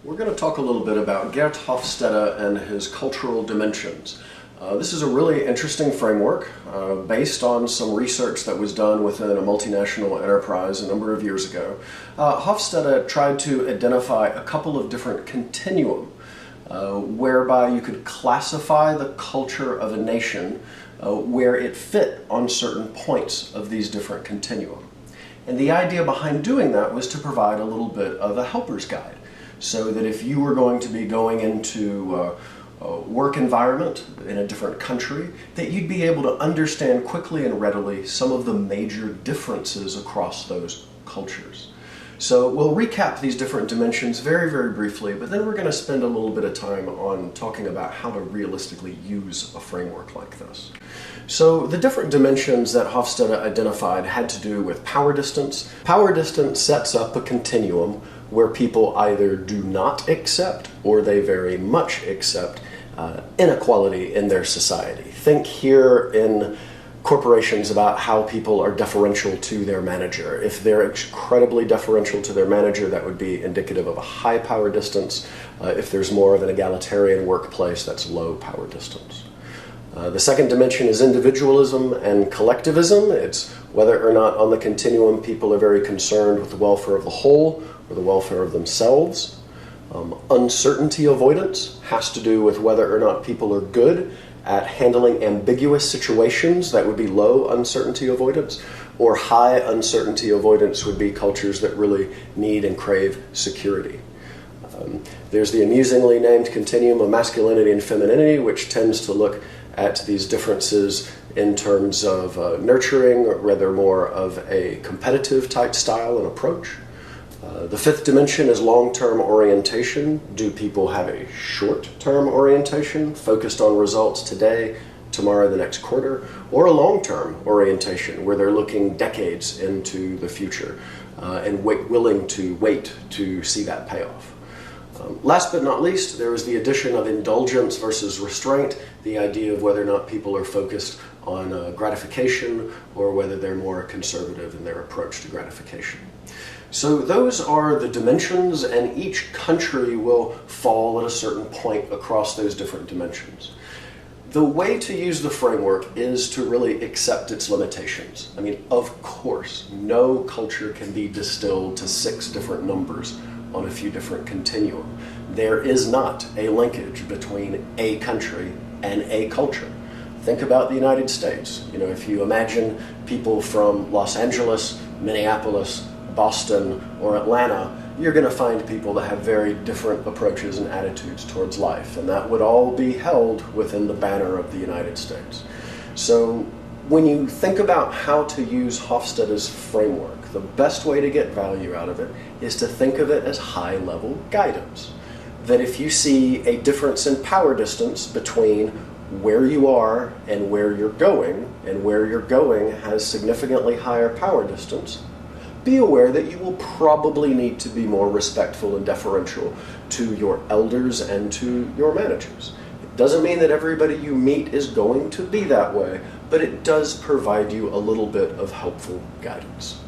We're going to talk a little bit about Gert Hofstede and his cultural dimensions. This is a really interesting framework based on some research that was done within a multinational enterprise a number of years ago. Hofstede tried to identify a couple of different continuum whereby you could classify the culture of a nation where it fit on certain points of these different continuum. And the idea behind doing that was to provide a little bit of a helper's guide, so that if you were going to be going into a work environment in a different country, that you'd be able to understand quickly and readily some of the major differences across those cultures. So we'll recap these different dimensions very, very briefly, but then we're going to spend a little bit of time on talking about how to realistically use a framework like this. So the different dimensions that Hofstede identified had to do with power distance. Power distance sets up a continuum where people either do not accept or they very much accept inequality in their society. Think here in corporations about how people are deferential to their manager. If they're incredibly deferential to their manager, that would be indicative of a high power distance. If there's more of an egalitarian workplace, that's low power distance. The second dimension is individualism and collectivism. It's whether or not on the continuum people are very concerned with the welfare of the whole or the welfare of themselves. Uncertainty avoidance has to do with whether or not people are good at handling ambiguous situations. That would be low uncertainty avoidance, or high uncertainty avoidance would be cultures that really need and crave security. There's the amusingly named continuum of masculinity and femininity, which tends to look at these differences in terms of nurturing, or rather more of a competitive type style and approach. The fifth dimension is long-term orientation. Do people have a short-term orientation focused on results today, tomorrow, the next quarter, or a long-term orientation where they're looking decades into the future and willing to wait to see that payoff? Last but not least, there is the addition of indulgence versus restraint, the idea of whether or not people are focused on gratification or whether they're more conservative in their approach to gratification. So those are the dimensions, and each country will fall at a certain point across those different dimensions. The way to use the framework is to really accept its limitations. I mean, of course, no culture can be distilled to 6 different numbers on a few different continuum. There is not a linkage between a country and a culture. Think about the United States. You know, if you imagine people from Los Angeles, Minneapolis, Boston, or Atlanta, you're going to find people that have very different approaches and attitudes towards life, and that would all be held within the banner of the United States. So when you think about how to use Hofstede's framework, the best way to get value out of it is to think of it as high-level guidance. That if you see a difference in power distance between where you are and where you're going, and where you're going has significantly higher power distance, be aware that you will probably need to be more respectful and deferential to your elders and to your managers. It doesn't mean that everybody you meet is going to be that way, but it does provide you a little bit of helpful guidance.